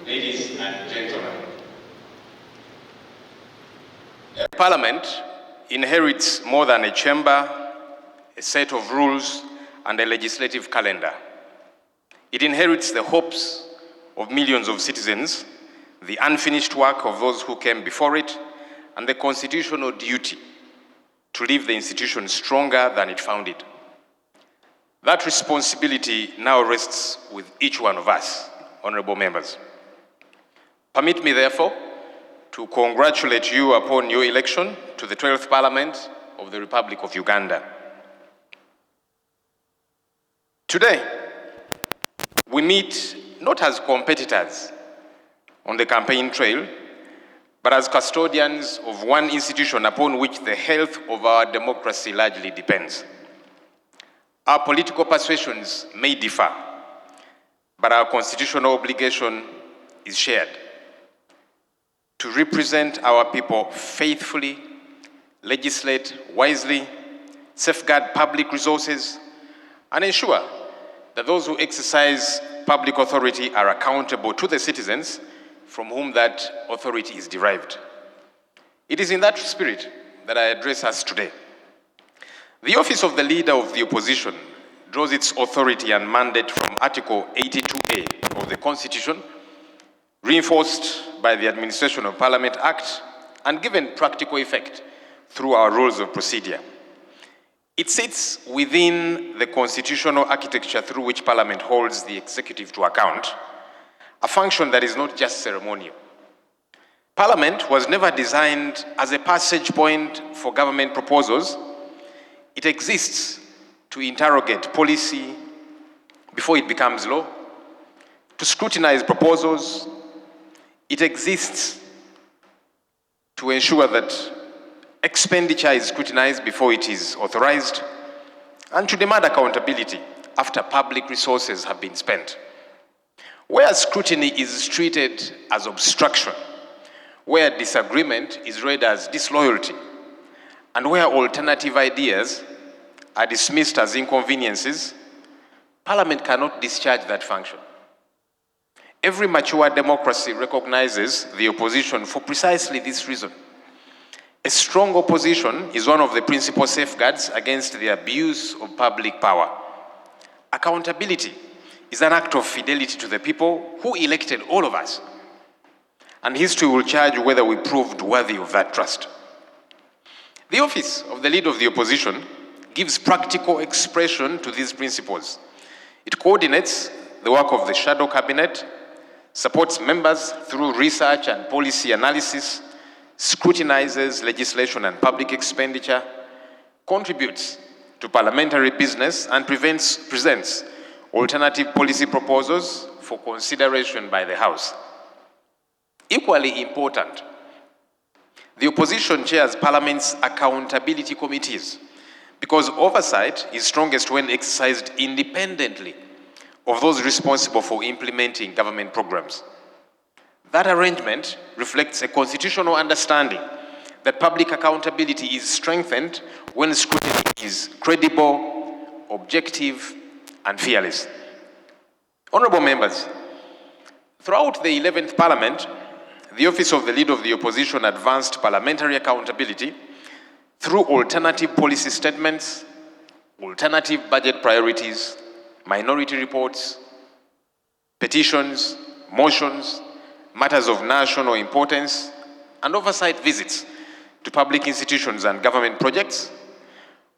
Ladies and gentlemen, Parliament inherits more than a chamber, a set of rules, and a legislative calendar. It inherits the hopes of millions of citizens, the unfinished work of those who came before it, and the constitutional duty to leave the institution stronger than it found it. That responsibility now rests with each one of us, honorable members. Permit me, therefore, to congratulate you upon your election to the 12th Parliament of the Republic of Uganda. Today, we meet not as competitors on the campaign trail, but as custodians of one institution upon which the health of our democracy largely depends. Our political persuasions may differ, but our constitutional obligation is shared: to represent our people faithfully, legislate wisely, safeguard public resources, and ensure that those who exercise public authority are accountable to the citizens from whom that authority is derived. It is in that spirit that I address us today. The office of the Leader of the Opposition draws its authority and mandate from Article 82A of the Constitution, reinforced by the Administration of Parliament Act and given practical effect through our rules of procedure. It sits within the constitutional architecture through which Parliament holds the executive to account, a function that is not just ceremonial. Parliament was never designed as a passage point for government proposals. It exists to interrogate policy before it becomes law, to scrutinize proposals. It exists to ensure that expenditure is scrutinized before it is authorized, and to demand accountability after public resources have been spent. Where scrutiny is treated as obstruction, where disagreement is read as disloyalty, and where alternative ideas are dismissed as inconveniences, Parliament cannot discharge that function. Every mature democracy recognizes the opposition for precisely this reason. A strong opposition is one of the principal safeguards against the abuse of public power. Accountability is an act of fidelity to the people who elected all of us, and history will judge whether we proved worthy of that trust. The office of the Leader of the Opposition gives practical expression to these principles. It coordinates the work of the shadow cabinet, supports members through research and policy analysis, scrutinizes legislation and public expenditure, contributes to parliamentary business, and presents alternative policy proposals for consideration by the House. Equally important, the opposition chairs Parliament's accountability committees, because oversight is strongest when exercised independently of those responsible for implementing government programs. That arrangement reflects a constitutional understanding that public accountability is strengthened when scrutiny is credible, objective, and fearless. Honorable members, throughout the 11th Parliament, the Office of the Leader of the Opposition advanced parliamentary accountability through alternative policy statements, alternative budget priorities, minority reports, petitions, motions, matters of national importance, and oversight visits to public institutions and government projects,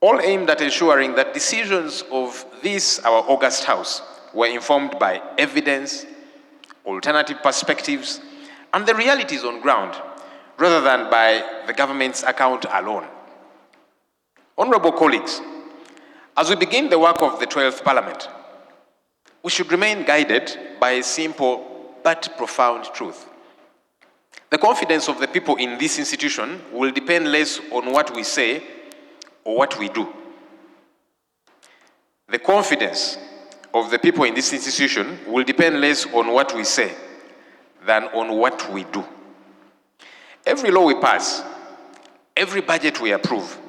all aimed at ensuring that decisions of this, our august House, were informed by evidence, alternative perspectives, and the realities on ground, rather than by the government's account alone. Honorable colleagues, as we begin the work of the 12th Parliament, we should remain guided by a simple but profound truth. The confidence of the people in this institution will depend less on what we say or what we do. The confidence of the people in this institution will depend less on what we say than on what we do. Every law we pass, every budget we approve,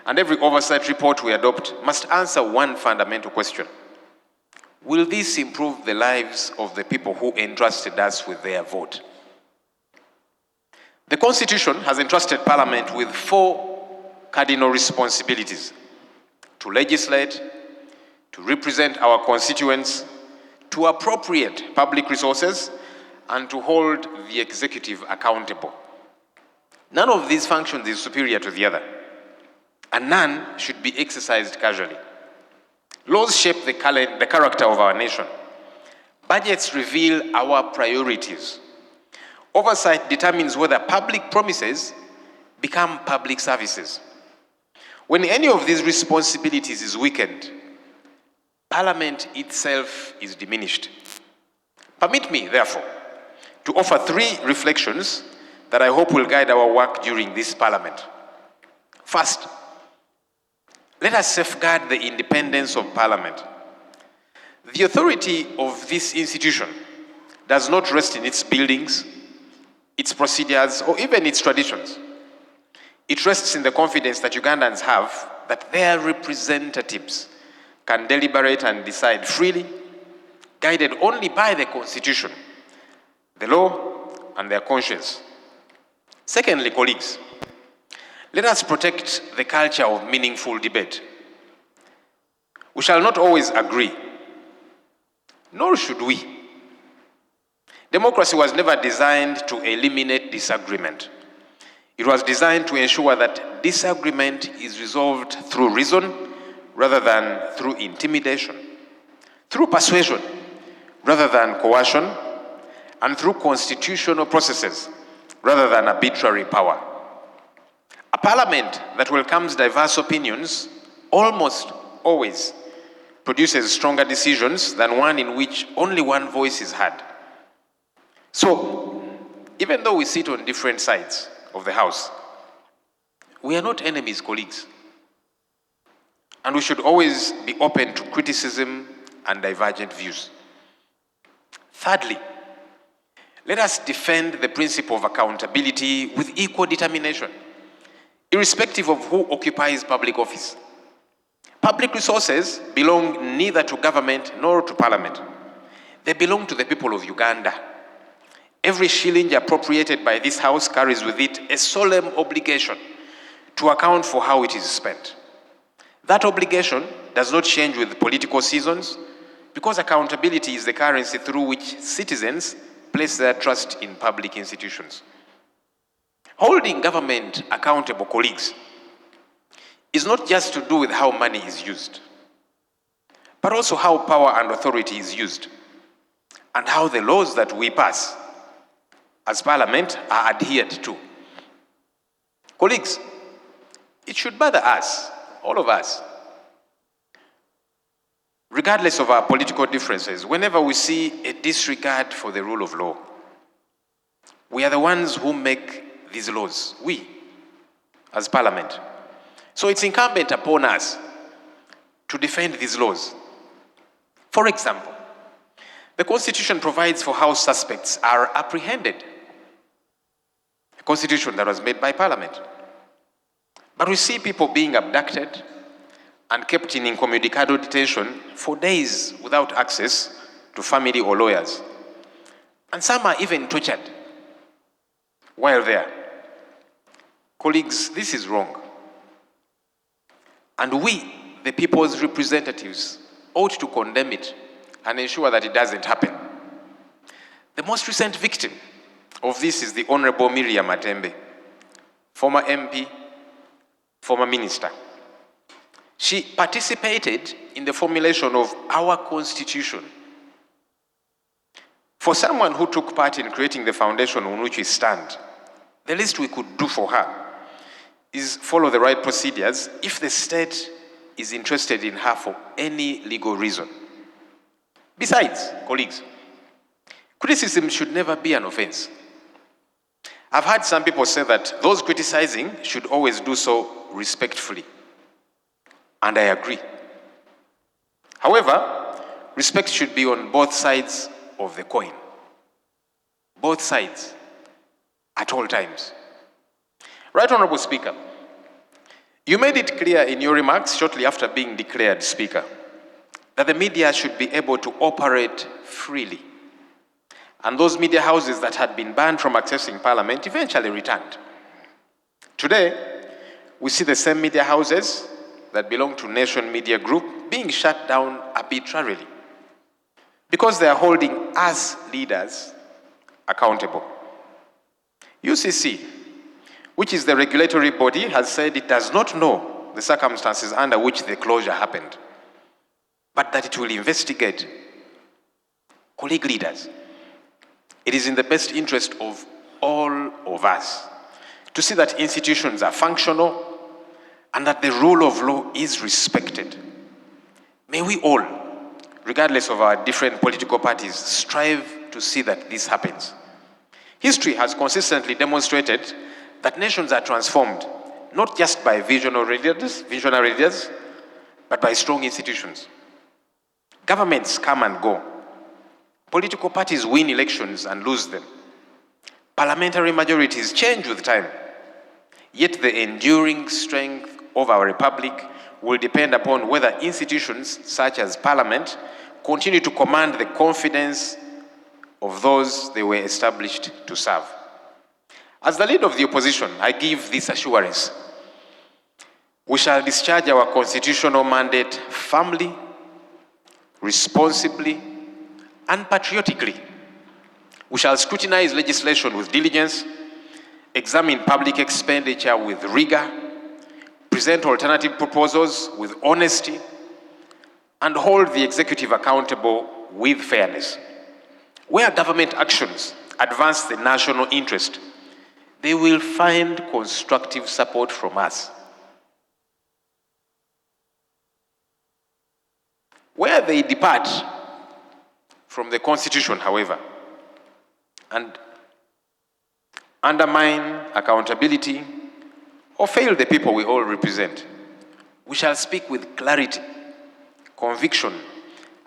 and every oversight report we adopt must answer one fundamental question: Will this improve the lives of the people who entrusted us with their vote? The Constitution has entrusted Parliament with 4 cardinal responsibilities: to legislate, to represent our constituents, to appropriate public resources, and to hold the executive accountable. None of these functions is superior to the other, and none should be exercised casually. Laws shape the character of our nation. Budgets reveal our priorities. Oversight determines whether public promises become public services. When any of these responsibilities is weakened, Parliament itself is diminished. Permit me, therefore, to offer 3 reflections that I hope will guide our work during this Parliament. First, let us safeguard the independence of Parliament. The authority of this institution does not rest in its buildings, its procedures, or even its traditions. It rests in the confidence that Ugandans have that their representatives can deliberate and decide freely, guided only by the Constitution, the law, and their conscience. Secondly, colleagues, let us protect the culture of meaningful debate. We shall not always agree, nor should we. Democracy was never designed to eliminate disagreement. It was designed to ensure that disagreement is resolved through reason rather than through intimidation, through persuasion rather than coercion, and through constitutional processes rather than arbitrary power. A parliament that welcomes diverse opinions almost always produces stronger decisions than one in which only one voice is heard. So, even though we sit on different sides of the House, we are not enemies, colleagues. And we should always be open to criticism and divergent views. Thirdly, let us defend the principle of accountability with equal determination, irrespective of who occupies public office. Public resources belong neither to government nor to Parliament. They belong to the people of Uganda. Every shilling appropriated by this House carries with it a solemn obligation to account for how it is spent. That obligation does not change with political seasons because accountability is the currency through which citizens place their trust in public institutions. Holding government accountable, colleagues, is not just to do with how money is used, but also how power and authority is used, and how the laws that we pass as Parliament are adhered to. Colleagues, it should bother us, all of us, regardless of our political differences, whenever we see a disregard for the rule of law. We are the ones who make these laws, we, as Parliament. So it's incumbent upon us to defend these laws. For example, the Constitution provides for how suspects are apprehended. A constitution that was made by Parliament. But we see people being abducted and kept in incommunicado detention for days without access to family or lawyers. And some are even tortured while there. Colleagues, this is wrong. And we, the people's representatives, ought to condemn it and ensure that it doesn't happen. The most recent victim of this is the Honorable Miriam Atembe, former MP, former minister. She participated in the formulation of our Constitution. For someone who took part in creating the foundation on which we stand, the least we could do for her is follow the right procedures if the state is interested in her for any legal reason. Besides, colleagues, criticism should never be an offense. I've heard some people say that those criticizing should always do so respectfully. And I agree. However, respect should be on both sides of the coin. Both sides, at all times. Right Honorable Speaker, you made it clear in your remarks shortly after being declared Speaker that the media should be able to operate freely. And those media houses that had been banned from accessing Parliament eventually returned. Today, we see the same media houses that belong to Nation Media Group being shut down arbitrarily because they are holding us leaders accountable. UCC, which is the regulatory body, has said it does not know the circumstances under which the closure happened, but that it will investigate. Colleague leaders, it is in the best interest of all of us to see that institutions are functional and that the rule of law is respected. May we all, regardless of our different political parties, strive to see that this happens. History has consistently demonstrated that nations are transformed not just by visionary leaders, but by strong institutions. Governments come and go. Political parties win elections and lose them. Parliamentary majorities change with time. Yet the enduring strength of our republic will depend upon whether institutions such as Parliament continue to command the confidence of those they were established to serve. As the leader of the opposition, I give this assurance: we shall discharge our constitutional mandate firmly, responsibly, and patriotically. We shall scrutinize legislation with diligence, examine public expenditure with rigor, present alternative proposals with honesty, and hold the executive accountable with fairness. Where government actions advance the national interest, they will find constructive support from us. Where they depart from the Constitution, however, and undermine accountability or fail the people we all represent, we shall speak with clarity, conviction,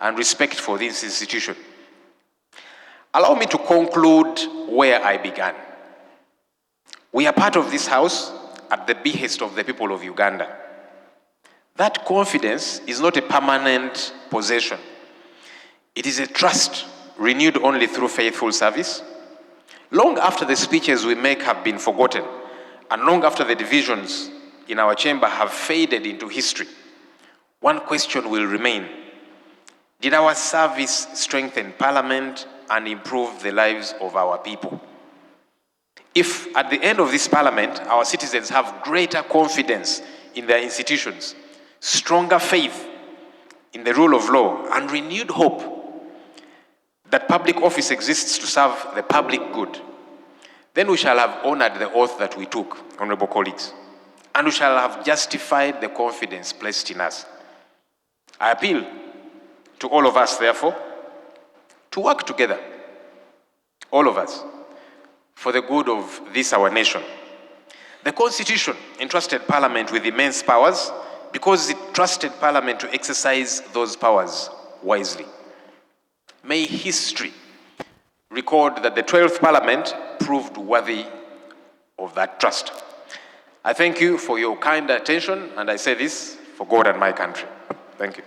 and respect for this institution. Allow me to conclude where I began. We are part of this house at the behest of the people of Uganda. That confidence is not a permanent possession. It is a trust renewed only through faithful service. Long after the speeches we make have been forgotten, and long after the divisions in our chamber have faded into history, one question will remain: did our service strengthen Parliament and improve the lives of our people? If at the end of this Parliament, our citizens have greater confidence in their institutions, stronger faith in the rule of law, and renewed hope that public office exists to serve the public good, then we shall have honored the oath that we took, honorable colleagues, and we shall have justified the confidence placed in us. I appeal to all of us, therefore, to work together, all of us, for the good of this our nation. The Constitution entrusted Parliament with immense powers because it trusted Parliament to exercise those powers wisely. May history record that the 12th Parliament proved worthy of that trust. I thank you for your kind attention, and I say this for God and my country. Thank you.